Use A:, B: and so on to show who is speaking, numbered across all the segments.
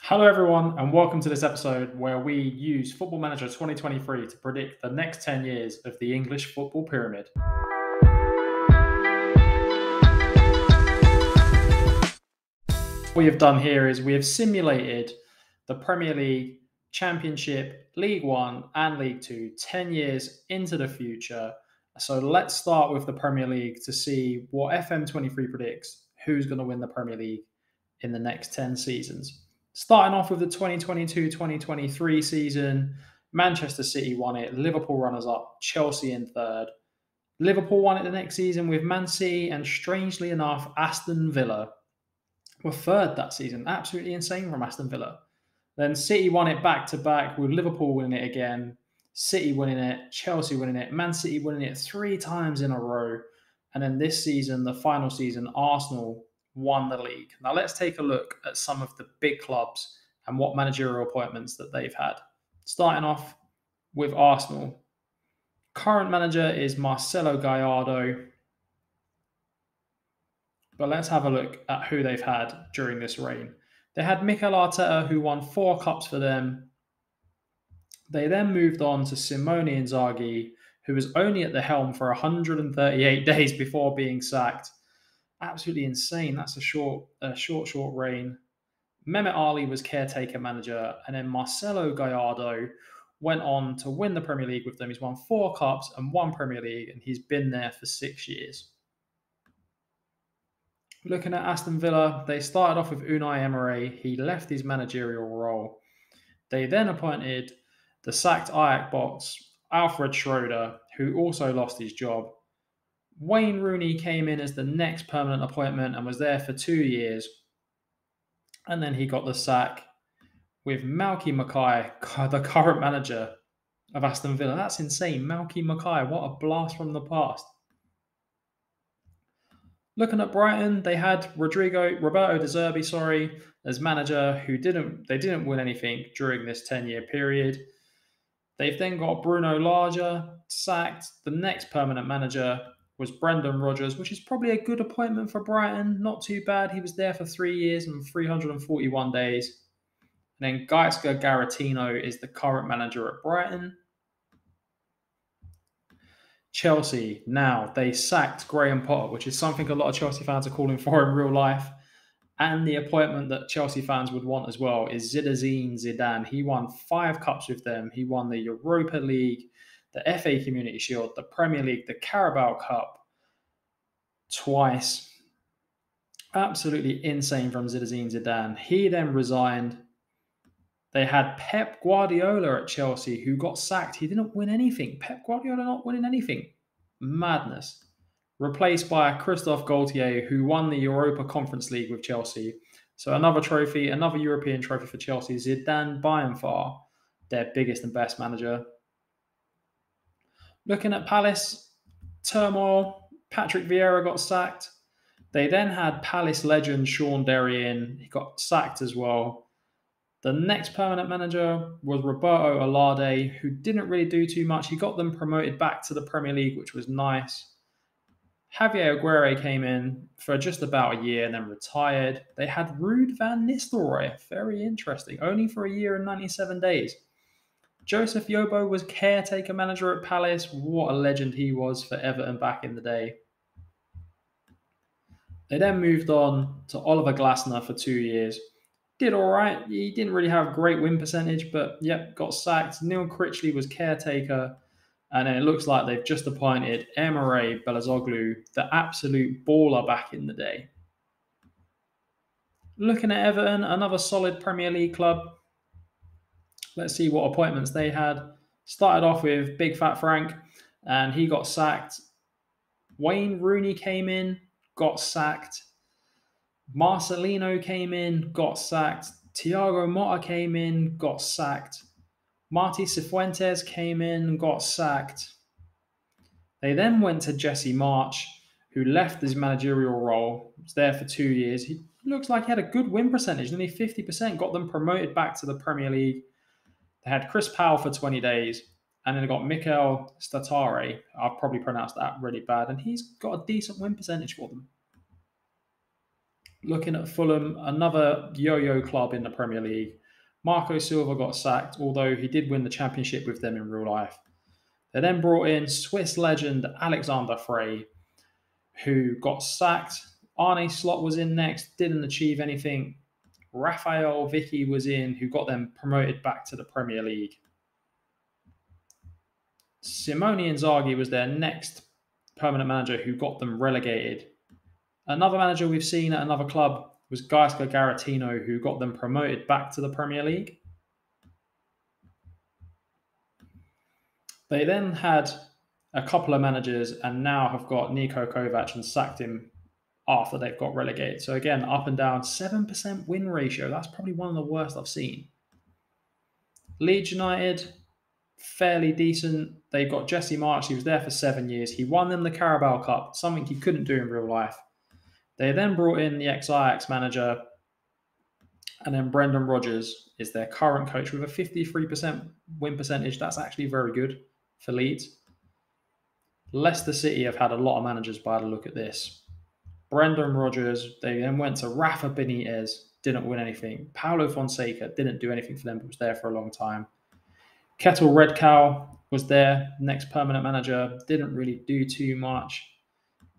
A: Hello, everyone, and welcome to this episode where we use Football Manager 2023 to predict the next 10 years of the English football pyramid. What we have done here is we have simulated the Premier League, Championship, League One, and League Two 10 years into the future. So let's start with the Premier League to see what FM23 predicts who's going to win the Premier League in the next 10 seasons. Starting off with the 2022-2023 season, Manchester City won it, Liverpool runners-up, Chelsea in third. Liverpool won it the next season with Man City, and strangely enough, Aston Villa were third that season. Absolutely insane from Aston Villa. Then City won it back-to-back with Liverpool winning it again, City winning it, Chelsea winning it, Man City winning it 3 times in a row. And then this season, the final season, Arsenal won the league. Now let's take a look at some of the big clubs and what managerial appointments that they've had. Starting off with Arsenal. Current manager is Marcelo Gallardo. But let's have a look at who they've had during this reign. They had Mikel Arteta, who won 4 cups for them. They then moved on to Simone Inzaghi, who was only at the helm for 138 days before being sacked. Absolutely insane. That's a short reign. Mehmet Ali was caretaker manager, and then Marcelo Gallardo went on to win the Premier League with them. He's won 4 cups and 1 Premier League, and he's been there for 6 years. Looking at Aston Villa, they started off with Unai Emery. He left his managerial role. They then appointed the sacked Ajax boss, Alfred Schroeder, who also lost his job. Wayne Rooney came in as the next permanent appointment and was there for 2 years. And then he got the sack with Malky Mackay, the current manager of Aston Villa. That's insane. Malky Mackay, what a blast from the past. Looking at Brighton, they had Roberto De Zerbi, as manager, who didn't win anything during this 10-year period. They've then got Bruno Lage sacked. The next permanent manager was Brendan Rodgers, which is probably a good appointment for Brighton. Not too bad. He was there for 3 years and 341 days. And then Gaizka Garatino is the current manager at Brighton. Chelsea, now they sacked Graham Potter, which is something a lot of Chelsea fans are calling for in real life. And the appointment that Chelsea fans would want as well is Zinedine Zidane. He won 5 cups with them. He won the Europa League, the FA Community Shield, the Premier League, the Carabao Cup twice. Absolutely insane from Zinedine Zidane. He then resigned. They had Pep Guardiola at Chelsea, who got sacked. He didn't win anything. Pep Guardiola not winning anything. Madness. Replaced by Christophe Galtier, who won the Europa Conference League with Chelsea. So another trophy, another European trophy for Chelsea. Zidane by and far their biggest and best manager. Looking at Palace, turmoil. Patrick Vieira got sacked. They then had Palace legend Sean Derry. He got sacked as well. The next permanent manager was Roberto Alade, who didn't really do too much. He got them promoted back to the Premier League, which was nice. Javier Aguirre came in for just about a year and then retired. They had Ruud van Nistelrooy, very interesting, only for a year and 97 days. Joseph Yobo was caretaker manager at Palace. What a legend he was for Everton back in the day. They then moved on to Oliver Glasner for 2 years. Did all right. He didn't really have great win percentage, but yep, got sacked. Neil Critchley was caretaker. And then it looks like they've just appointed Emre Belözoğlu, the absolute baller back in the day. Looking at Everton, another solid Premier League club. Let's see what appointments they had. Started off with Big Fat Frank, and he got sacked. Wayne Rooney came in, got sacked. Marcelino came in, got sacked. Thiago Motta came in, got sacked. Martí Cifuentes came in and got sacked. They then went to Jesse Marsch, who left his managerial role. He was there for 2 years. He looks like he had a good win percentage, nearly 50%, got them promoted back to the Premier League. They had Chris Powell for 20 days, and then they got Mikel Statare. I've probably pronounced that really bad, and he's got a decent win percentage for them. Looking at Fulham, another yo-yo club in the Premier League. Marco Silva got sacked, although he did win the championship with them in real life. They then brought in Swiss legend Alexander Frey, who got sacked. Arne Slot was in next, didn't achieve anything. Raphael Vicky was in, who got them promoted back to the Premier League. Simone Inzaghi was their next permanent manager, who got them relegated. Another manager we've seen at another club was Gaisca Garatino, who got them promoted back to the Premier League. They then had a couple of managers and now have got Niko Kovac and sacked him after they've got relegated. So again, up and down, 7% win ratio. That's probably one of the worst I've seen. Leeds United, fairly decent. They got Jesse Marsch. He was there for 7 years. He won them the Carabao Cup, something he couldn't do in real life. They then brought in the ex-Ajax manager, and then Brendan Rodgers is their current coach with a 53% win percentage. That's actually very good for Leeds. Leicester City have had a lot of managers by the look at this. Brendan Rodgers, they then went to Rafa Benitez, didn't win anything. Paulo Fonseca didn't do anything for them, but was there for a long time. Kettle Redcow was their next permanent manager, didn't really do too much.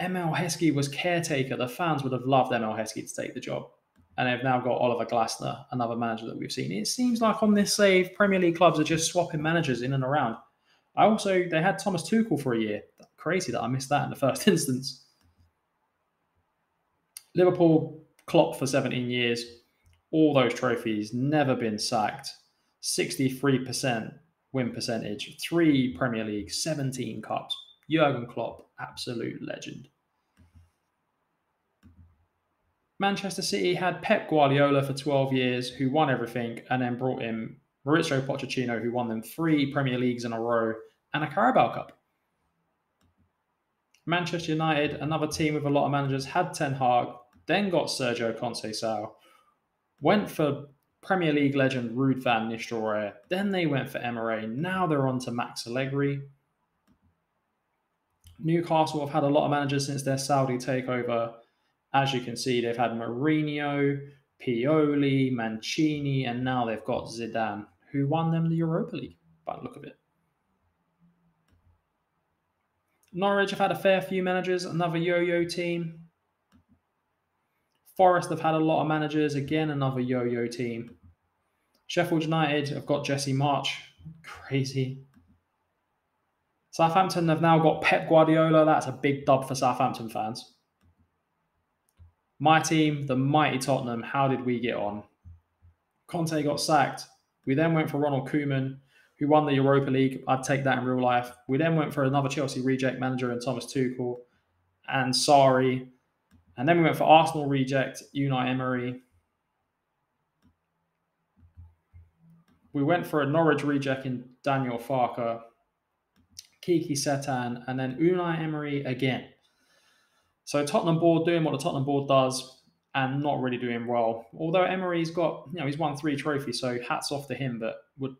A: Emil Heskey was caretaker. The fans would have loved Emil Heskey to take the job. And they've now got Oliver Glasner, another manager that we've seen. It seems like on this save, Premier League clubs are just swapping managers in and around. They had Thomas Tuchel for a year. Crazy that I missed that in the first instance. Liverpool, Klopp for 17 years. All those trophies, never been sacked. 63% win percentage, 3 Premier League, 17 cups. Jurgen Klopp, absolute legend. Manchester City had Pep Guardiola for 12 years, who won everything, and then brought in Maurizio Pochettino, who won them 3 Premier Leagues in a row and a Carabao Cup. Manchester United, another team with a lot of managers, had Ten Hag, then got Sergio Conceição, went for Premier League legend Ruud van Nistelrooy, then they went for Emery, now they're on to Max Allegri. Newcastle have had a lot of managers since their Saudi takeover. As you can see, they've had Mourinho, Pioli, Mancini, and now they've got Zidane, who won them the Europa League, by the look of it. Norwich have had a fair few managers, another yo-yo team. Forest have had a lot of managers, again, another yo-yo team. Sheffield United have got Jesse Marsch, crazy. Southampton have now got Pep Guardiola, that's a big dub for Southampton fans. My team, the mighty Tottenham, how did we get on? Conte got sacked. We then went for Ronald Koeman, who won the Europa League. I'd take that in real life. We then went for another Chelsea reject manager in Thomas Tuchel and Sarri. And then we went for Arsenal reject, Unai Emery. We went for a Norwich reject in Daniel Farke, Kiki Setan, and then Unai Emery again. So Tottenham board doing what the Tottenham board does and not really doing well. Although Emery's got, he's won 3 trophies, so hats off to him. But would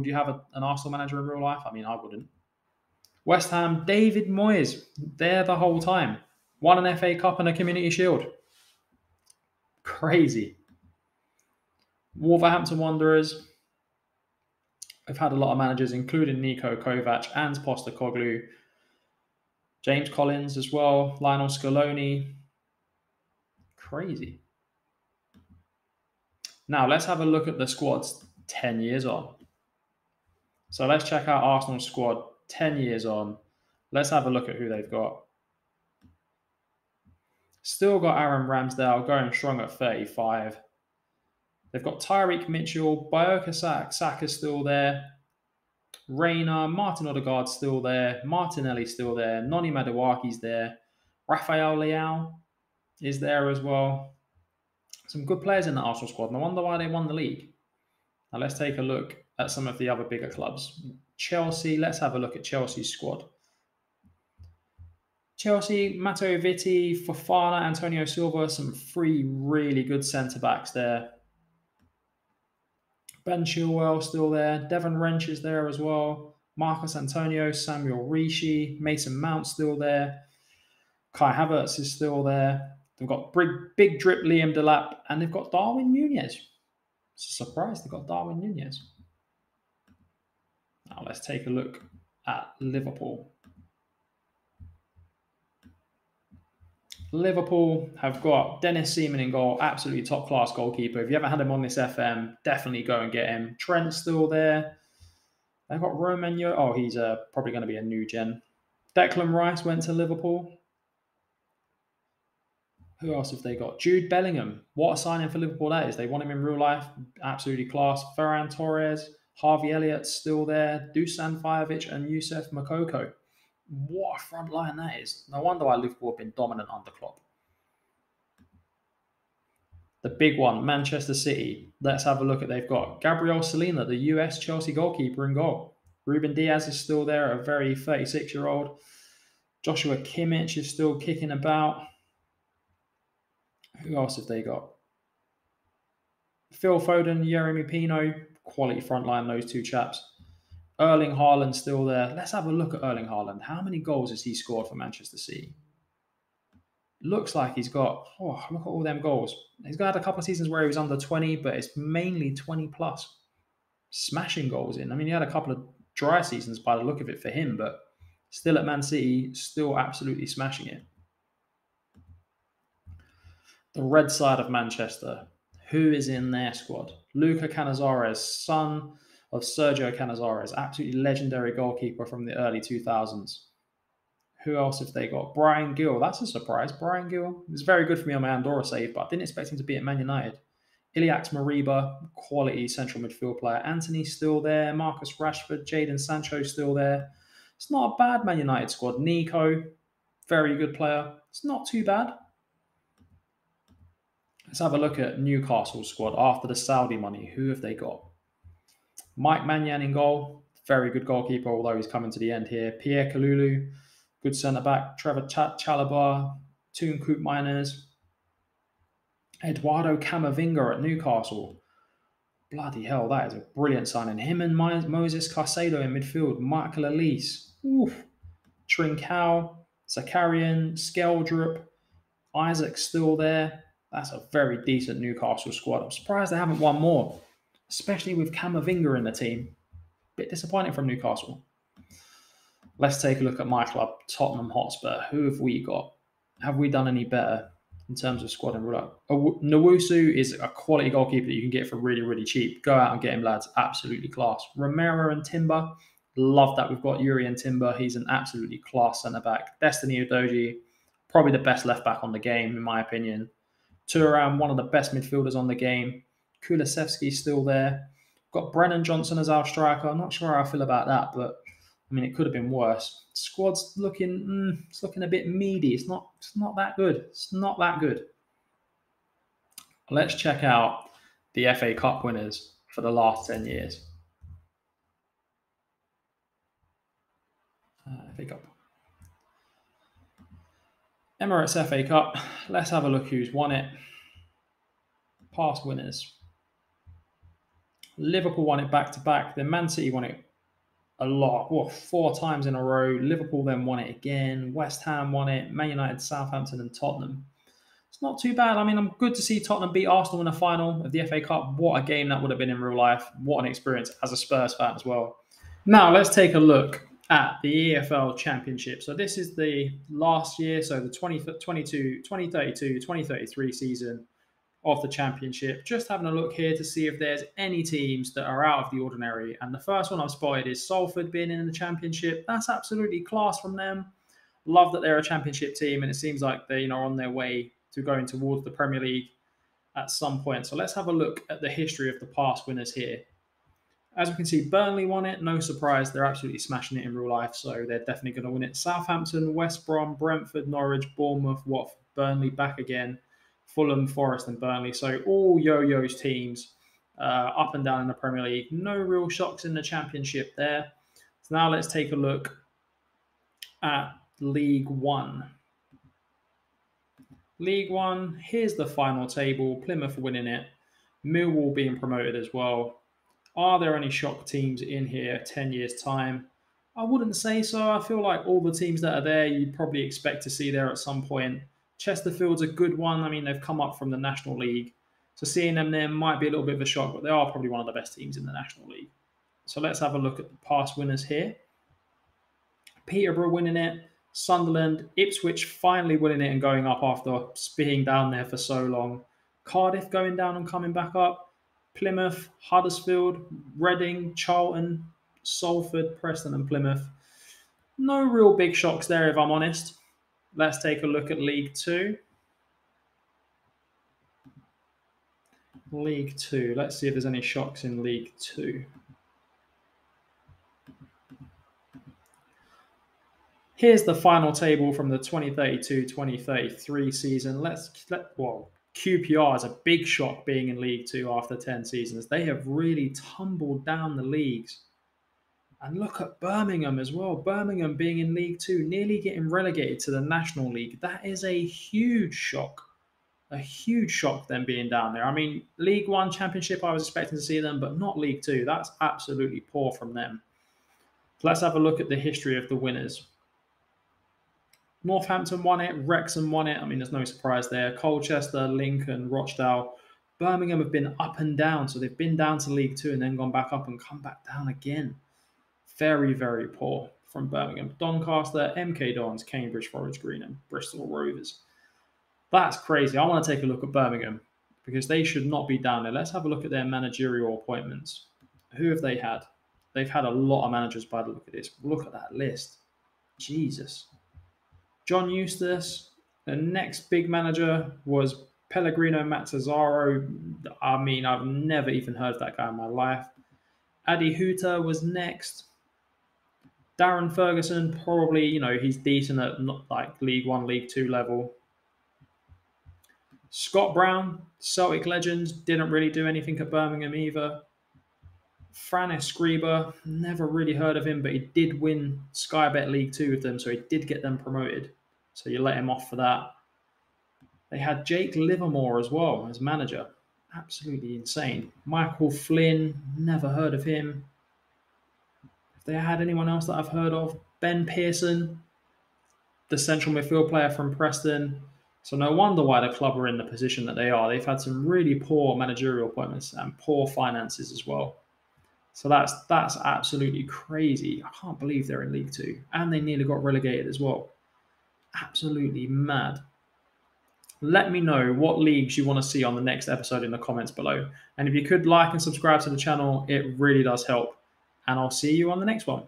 A: you have an Arsenal manager in real life? I wouldn't. West Ham, David Moyes, there the whole time. Won an FA Cup and a Community Shield. Crazy. Wolverhampton Wanderers have had a lot of managers, including Niko Kovac and Postecoglou. James Collins as well, Lionel Scaloni. Crazy. Now, let's have a look at the squads 10 years on. So let's check out Arsenal's squad 10 years on. Let's have a look at who they've got. Still got Aaron Ramsdale going strong at 35. They've got Tyreek Mitchell, Bukayo Saka's still there. Reina, Martin Odegaard's still there. Martinelli's still there. Noni Maduaki's there. Rafael Leao is there as well. Some good players in the Arsenal squad, and I wonder why they won the league. Now let's take a look at some of the other bigger clubs. Chelsea, let's have a look at Chelsea's squad. Chelsea, Matteo Vitti, Fofana, Antonio Silva, some 3 really good centre-backs there. Ben Chilwell still there. Devon Wrench is there as well. Marcus Antonio, Samuel Rishi, Mason Mount still there. Kai Havertz is still there. They've got big drip Liam Delap, and they've got Darwin Nunez. It's a surprise they've got Darwin Nunez. Now let's take a look at Liverpool. Liverpool have got Dennis Seaman in goal, absolutely top-class goalkeeper. If you haven't had him on this FM, definitely go and get him. Trent's still there. They've got Romano. Oh, he's probably going to be a new gen. Declan Rice went to Liverpool. Who else have they got? Jude Bellingham. What a signing for Liverpool that is. They want him in real life. Absolutely class. Ferran Torres. Harvey Elliott's still there. Dusan Fajovic and Youssef Moukoko. What a front line that is. No wonder why Liverpool have been dominant under Klopp. The big one, Manchester City. Let's have a look at they've got Gabriel Salina, the US Chelsea goalkeeper, in goal. Ruben Diaz is still there, a very 36-year-old. Joshua Kimmich is still kicking about. Who else have they got? Phil Foden, Yeremy Pino, quality front line, those two chaps. Erling Haaland still there. Let's have a look at Erling Haaland. How many goals has he scored for Manchester City? Looks like he's got, look at all them goals. He's got a couple of seasons where he was under 20, but it's mainly 20 plus. Smashing goals in. I mean, he had a couple of dry seasons by the look of it for him, but still at Man City, still absolutely smashing it. The red side of Manchester. Who is in their squad? Luca Canizares, son of Sergio Canizares, absolutely legendary goalkeeper from the early 2000s. Who else have they got? Brian Gill. That's a surprise. Brian Gill was very good for me on my Andorra save, but I didn't expect him to be at Man United. Iliax Mariba, quality central midfield player. Anthony's still there. Marcus Rashford, Jadon Sancho still there. It's not a bad Man United squad. Nico, very good player. It's not too bad. Let's have a look at Newcastle's squad after the Saudi money. Who have they got? Mike Maignan in goal. Very good goalkeeper, although he's coming to the end here. Pierre Kalulu, good centre-back. Trevor Chalobah, Toon Coop Miners. Eduardo Camavinga at Newcastle. Bloody hell, that is a brilliant signing. Him and Moses Caicedo in midfield. Michael Elise. Trincao, Zakarian, Skeldrup. Isaac's still there. That's a very decent Newcastle squad. I'm surprised they haven't won more, especially with Camavinga in the team. Bit disappointing from Newcastle. Let's take a look at my club, Tottenham Hotspur. Who have we got? Have we done any better in terms of squad and rule-out? Nowusu is a quality goalkeeper that you can get for really, really cheap. Go out and get him, lads. Absolutely class. Romero and Timber. Love that we've got Yuri and Timber. He's an absolutely class centre-back. Destiny Udogie, probably the best left-back on the game, in my opinion. Thuram, one of the best midfielders on the game. Kulusevski's still there. Got Brennan Johnson as our striker. I'm not sure how I feel about that, but I mean, it could have been worse. Squad's looking, it's looking a bit meaty. It's not that good. It's not that good. Let's check out the FA Cup winners for the last 10 years. FA Cup. Emirates FA Cup. Let's have a look who's won it. Past winners. Liverpool won it back-to-back. Then Man City won it a lot. 4 times in a row. Liverpool then won it again. West Ham won it. Man United, Southampton and Tottenham. It's not too bad. I mean, I'm good to see Tottenham beat Arsenal in a final of the FA Cup. What a game that would have been in real life. What an experience as a Spurs fan as well. Now, let's take a look at the EFL Championship. So this is the last year, so the 2032-2033 season of the Championship. Just having a look here to see if there's any teams that are out of the ordinary. And the first one I've spotted is Salford being in the Championship. That's absolutely class from them. Love that they're a Championship team, and it seems like they're on their way to going towards the Premier League at some point. So let's have a look at the history of the past winners here. As we can see, Burnley won it. No surprise. They're absolutely smashing it in real life, so they're definitely going to win it. Southampton, West Brom, Brentford, Norwich, Bournemouth, Watford, Burnley back again. Fulham, Forest and Burnley. So all yo-yos teams up and down in the Premier League. No real shocks in the Championship there. So now let's take a look at League One. League One, here's the final table. Plymouth winning it. Millwall being promoted as well. Are there any shock teams in here 10 years' time? I wouldn't say so. I feel like all the teams that are there, you'd probably expect to see there at some point. Chesterfield's a good one. I mean, they've come up from the National League. So seeing them there might be a little bit of a shock, but they are probably one of the best teams in the National League. So let's have a look at the past winners here. Peterborough winning it, Sunderland, Ipswich finally winning it and going up after being down there for so long. Cardiff going down and coming back up. Plymouth, Huddersfield, Reading, Charlton, Salford, Preston and Plymouth. No real big shocks there if I'm honest. Let's take a look at League Two. League Two. Let's see if there's any shocks in League Two. Here's the final table from the 2032-2033 season. QPR is a big shock being in League Two after 10 seasons. They have really tumbled down the leagues. And look at Birmingham as well. Birmingham being in League Two, nearly getting relegated to the National League. That is a huge shock. A huge shock them being down there. I mean, League One Championship, I was expecting to see them, but not League Two. That's absolutely poor from them. So let's have a look at the history of the winners. Northampton won it, Wrexham won it. I mean, there's no surprise there. Colchester, Lincoln, Rochdale. Birmingham have been up and down. So they've been down to League Two and then gone back up and come back down again. Very, very poor from Birmingham. Doncaster, MK Dons, Cambridge, Forest Green and Bristol Rovers. That's crazy. I want to take a look at Birmingham because they should not be down there. Let's have a look at their managerial appointments. Who have they had? They've had a lot of managers by the look of this. Look at that list. Jesus. John Eustace. The next big manager was Pellegrino Mazzaro. I mean, I've never even heard of that guy in my life. Adi Huta was next. Darren Ferguson, probably, he's decent at not like League One, League Two level. Scott Brown, Celtic legend, didn't really do anything at Birmingham either. Fran Escriba, never really heard of him, but he did win Sky Bet League 2 with them, so he did get them promoted. So you let him off for that. They had Jake Livermore as well as manager. Absolutely insane. Michael Flynn, never heard of him. If they had anyone else that I've heard of, Ben Pearson, the central midfield player from Preston. So no wonder why the club are in the position that they are. They've had some really poor managerial appointments and poor finances as well. So that's absolutely crazy. I can't believe they're in League Two. And they nearly got relegated as well. Absolutely mad. Let me know what leagues you want to see on the next episode in the comments below. And if you could like and subscribe to the channel, it really does help. And I'll see you on the next one.